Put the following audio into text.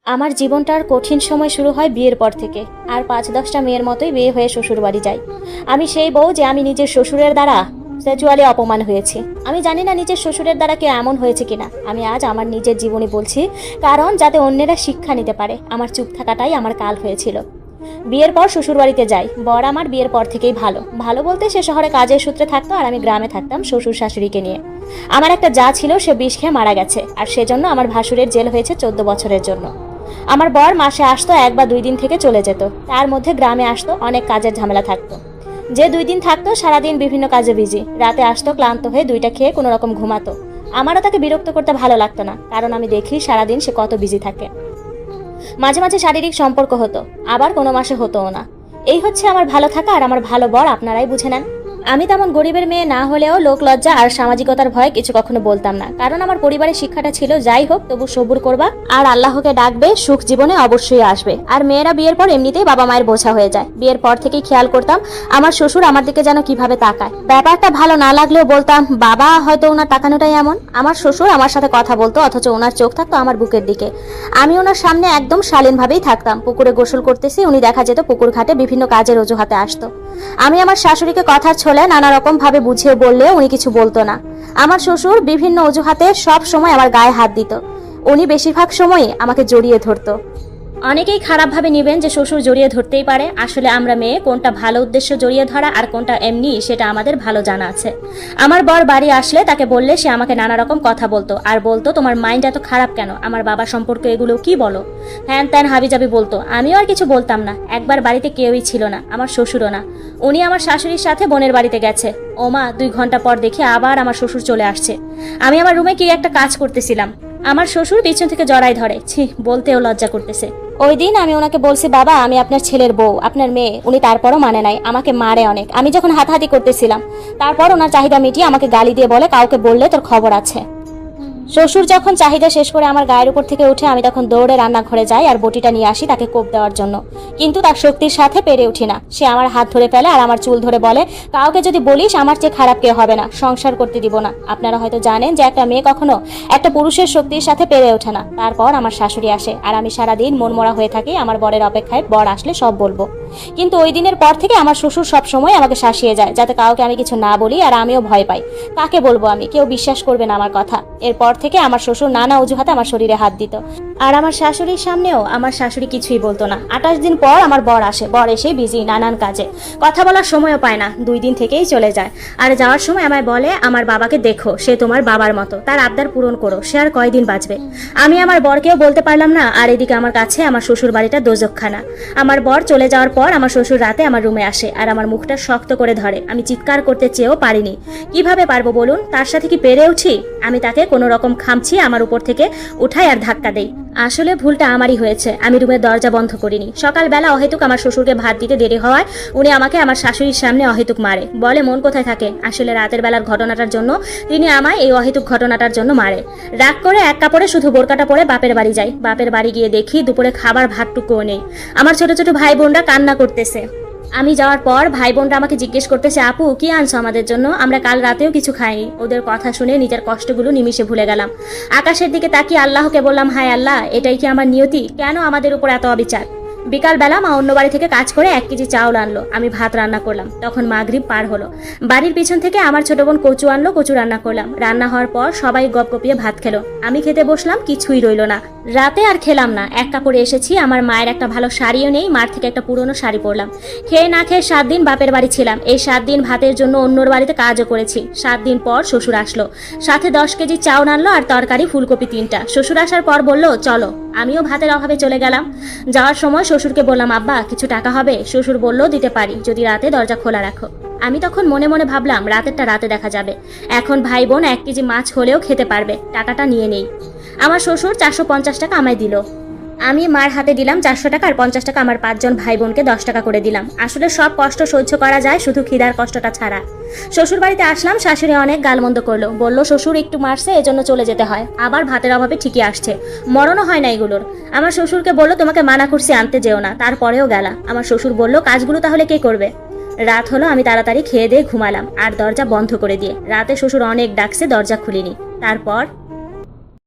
আমার জীবনটার কঠিন সময় শুরু হয় বিয়ের পর থেকে। আর ৫-১০টা মেয়ের মতোই বিয়ে হয়ে শ্বশুর বাড়ি যাই। আমি সেই বউ যে আমি নিজের শ্বশুরের দ্বারা সেচুয়ালি অপমান হয়েছি। আমি জানি না নিজের শ্বশুরের দ্বারা কেউ এমন হয়েছে কিনা। আমি আজ আমার নিজের জীবনী বলছি, কারণ যাতে অন্যেরা শিক্ষা নিতে পারে। আমার চুপ থাকাটাই আমার কাল হয়েছিল। বিয়ের পর শ্বশুর বাড়িতে যাই। বর আমার বিয়ের পর থেকেই ভালো ভালো বলতে সে শহরে কাজের সূত্রে থাকতো, আর আমি গ্রামে থাকতাম শ্বশুর শাশুড়িকে নিয়ে। আমার একটা যা ছিল সে বিষ খেয়ে মারা গেছে, আর সেজন্য আমার ভাসুরের জেল হয়েছে 14 বছরের জন্য। আমার বর মাসে আসতো 1 বা 2 দিন থেকে চলে যেত। তার মধ্যে গ্রামে আসতো, অনেক কাজের ঝামেলা থাকতো। যে 2 দিন থাকতো সারাদিন বিভিন্ন কাজে বিজি। রাতে আসতো ক্লান্ত হয়ে 2টা খেয়ে কোনো রকম ঘুমাতো। আমারও তাকে বিরক্ত করতে ভালো লাগতো না, কারণ আমি দেখি সারাদিন সে কত বিজি থাকে। মাঝে মাঝে শারীরিক সম্পর্ক হতো, আবার কোনো মাসে হতোও না। এই হচ্ছে আমার ভালো থাকা আর আমার ভালো বর, আপনারাই বুঝে নেন। আমি তেমন গরিবের মেয়ে না হলেও লোক লজ্জা আর সামাজিকতার ভয়ে কিছু কখনো বলতাম না, কারণ আমার পরিবারের শিক্ষাটা ছিল যাই হোক তবু সবুর করবা আর আল্লাহকে ডাকবে, সুখ জীবনে অবশ্যই আসবে। আর মেয়েরা বিয়ের পর এমনিতেই বাবা মায়ের বোঝা হয়ে যায়। বিয়ের পর থেকেই খেয়াল করতাম আমার শ্বশুর আমার দিকে যেন কিভাবে তাকায়। ব্যাপারটা ভালো না লাগলেও বলতাম, বাবা হয়তো ওনার তাকানোটাই এমন। আমার শ্বশুর আমার সাথে কথা বলতো, অথচ ওনার চোখ থাকতো আমার বুকের দিকে। আমি ওনার সামনে একদম শালীনভাবেই থাকতাম। পুকুরে গোসল করতেছি, উনি দেখা যেত পুকুর ঘাটে বিভিন্ন কাজের অজুহাতে আসতো। আমি আমার শাশুড়িকে কথার ছলে নানা রকম ভাবে বুঝিয়ে বললে উনি কিছু বলতো না। আমার শ্বশুর বিভিন্ন অজুহাতে সব সময় আমার গায়ে হাত দিত। উনি বেশিরভাগ সময়ই আমাকে জড়িয়ে ধরতো। অনেকেই খারাপভাবে নেবেন যে শ্বশুর জড়িয়ে ধরতেই পারে। আসলে আমরা মেয়ে কোনটা ভালো উদ্দেশ্য জড়িয়ে ধরা আর কোনটা এমনি, সেটা আমাদের ভালো জানা আছে। আমার বর বাড়ি আসলে তাকে বললে সে আমাকে নানা রকম কথা বলতো, আর বলতো তোমার মাইন্ড এত খারাপ কেন, আমার বাবা সম্পর্কে এগুলো কি বলো, হ্যান ত্যান হাবিজাবি বলতো। আমিও আর কিছু বলতাম না। একবার বাড়িতে কেউই ছিল না, আমার শ্বশুরও না। উনি আমার শাশুড়ির সাথে বোনের বাড়িতে গেছে। ওমা, 2 ঘন্টা পর দেখি আবার আমার শ্বশুর চলে আসছে। আমি আমার রুমে কি একটা কাজ করতেছিলাম, আমার শ্বশুর পিছন থেকে জড়াই ধরে। ছি, বলতেও লজ্জা করতেছে। ওই দিন আমি ওনাকে বলছি, বাবা আমি আপনার ছেলের বউ, আপনার মেয়ে। উনি তারপরও মানে নাই, আমাকে মারে অনেক। আমি যখন হাতাহাতি করতেছিলাম, তারপর ওনার চাহিদা মিটিয়ে আমাকে গালি দিয়ে বলে, কাউকে বললে তোর খবর আছে। শ্বশুর যখন চাহিদা শেষ করে আমার গায়ের উপর থেকে উঠে, আমি তখন দৌড়ে রান্নাঘরে যাই আর বটিটা নিয়ে আসি তাকে কোপ দেওয়ার জন্য। কিন্তু তার শক্তির সাথে পেরে উঠি না। সে আমার হাত ধরে ফেলে আর আমার চুল ধরে বলে, কাউকে যদি বলিস আমার চেয়ে খারাপ কেউ হবে না, সংসার করতে দিব না। আপনারা হয়তো জানেন যে একটা মেয়ে কখনো একটা পুরুষের শক্তির সাথে পেরে ওঠে না। তারপর আমার শাশুড়ি আসে আর আমি সারাদিন মনমরা হয়ে থাকি আমার বরের অপেক্ষায়, বর আসলে সব বলবো। কিন্তু ওই দিনের পর থেকে আমার শ্বশুর সব সময় আমাকে শাসিয়ে যায়, যাতে কাউকে আমি কিছু না বলি, আর আমিও ভয় পাই। কাকে বলবো আমি, কেউ বিশ্বাস করবে না আমার কথা। এরপর থেকে আমার শ্বশুর নানা অজুহাতে আমার শরীরে হাত দিত, আর আমার শাশুড়ির সামনেও আমার শাশুড়ি কিছুই বলতো না। 28 দিন পর আমার বর আসে। বর এসে বিজি নানান কাজে, কথা বলার সময়ও পায় না, 2 দিন থেকেই চলে যায়। আর যাওয়ার সময় আমায় বলে, আমার বাবাকে দেখো, সে তোমার বাবার মতো, তার আবদার পূরণ করো, সে আর কয়দিন বাঁচবে। আমি আমার বরকেও বলতে পারলাম না, আর এদিকে আমার কাছে আমার শ্বশুর বাড়িটা দোজকখানা। আমার বর চলে যাওয়ার পর আমার শ্বশুর রাতে আমার রুমে আসে আর আমার মুখটা শক্ত করে ধরে। আমি চিৎকার করতে চেয়েও পারিনি। কিভাবে পারবো বলুন, তার সাথে কি পেরে উঠি? আমি তাকে কোনো রকম খামছি আমার উপর থেকে উঠাই আর ধাক্কা দেই। আসলে ভুলটা আমারই হয়েছে, আমি রুমের দরজা বন্ধ করিনি। সকালবেলা অহেতুক আমার শ্বশুরকে ভাত দিতে দেরি হওয়ায় উনি আমাকে আমার শাশুড়ির সামনে অহেতুক মারে, বলে মন কোথায় থাকে। আসলে রাতের বেলার ঘটনাটার জন্য তিনি আমায় এই অহেতুক ঘটনাটার জন্য মারে। রাগ করে এক কাপড়ে শুধু বোরকাটা পরে বাপের বাড়ি যাই। বাপের বাড়ি গিয়ে দেখি দুপুরে খাবার ভাতটুকুও নেই। আমার ছোট ছোট ভাই বোনরা কান্না করতেছে। আমি যাওয়ার পর ভাই বোনরা আমাকে জিজ্ঞেস করতেছে, আপু কি আনছো আমাদের জন্য, আমরা কাল রাতেও কিছু খাইনি। ওদের কথা শুনে নিজের কষ্টগুলো নিমিষে ভুলে গেলাম। আকাশের দিকে তাকিয়ে আল্লাহকে বললাম, হায় আল্লাহ, এটাই কি আমার নিয়তি? কেন আমাদের উপর এত অবিচার? বিকালবেলা মা অন্য বাড়ি থেকে কাজ করে 1 কেজি চাউল আনলো। আমি ভাত রান্না করলাম। তখন মাগরিব পার হলো। বাড়ির পিছন থেকে আমার ছোট বোন কচু আনলো, কচু রান্না করলাম। রান্না হওয়ার পর সবাই গপগপিয়ে ভাত খেলো। আমি খেতে বসলাম, কিছুই রইলো না। রাতে আর খেলাম না। 1 কাপড়ে এসেছি। আমার মায়ের একটা ভালো শাড়িও নেই, মার থেকে একটা পুরনো শাড়ি পরলাম। খেয়ে না খেয়ে 7 দিন বাপের বাড়ি ছিলাম। এই 7 দিন ভাতের জন্য অন্যর বাড়িতে কাজও করেছি। 7 দিন পর শ্বশুর আসলো, সাথে 10 কেজি চাউল আনলো আর তরকারি ফুলকপি 3টা। শ্বশুর আসার পর বললো চলো। আমিও ভাতের অভাবে চলে গেলাম। যাওয়ার সময় শ্বশুরকে বললাম, আব্বা কিছু টাকা হবে? শ্বশুর বললো, দিতে পারি যদি রাতে দরজা খোলা রাখো। আমি তখন মনে মনে ভাবলাম, রাতেরটা রাতে দেখা যাবে। এখন ভাই বোন 1 কেজি মাছ হলেও খেতে পারবে, টাকাটা নিয়ে নেই। আমার শ্বশুর 450 টাকা আমায় দিল। আমি মার হাতে দিলাম 400 টাকা, আর 50 টাকা আমার 5 জন ভাই বোনকে 10 টাকা করে দিলাম। আসলে সব কষ্ট সহ্য করা যায়, শুধু খিদার কষ্টটা ছাড়া। শ্বশুর বাড়িতে আসলাম, শাশুড়ি অনেক গালমন্দ করলো, বলল শ্বশুর একটু মারছে এজন্য চলে যেতে হয়, আবার ভাতের অভাবে ঠিকই আসছে, মরণও হয় না এগুলোর। আমার শ্বশুরকে বললো, তোমাকে মানা করছি আনতে যেও না, তারপরেও গেলা। আমার শ্বশুর বলল, কাজগুলো তাহলে কে করবে? রাত হলো, আমি তাড়াতাড়ি খেয়ে দিয়ে ঘুমালাম আর দরজা বন্ধ করে দিয়ে। রাতে শ্বশুর অনেক ডাকছে, দরজা খুলিনি। তারপর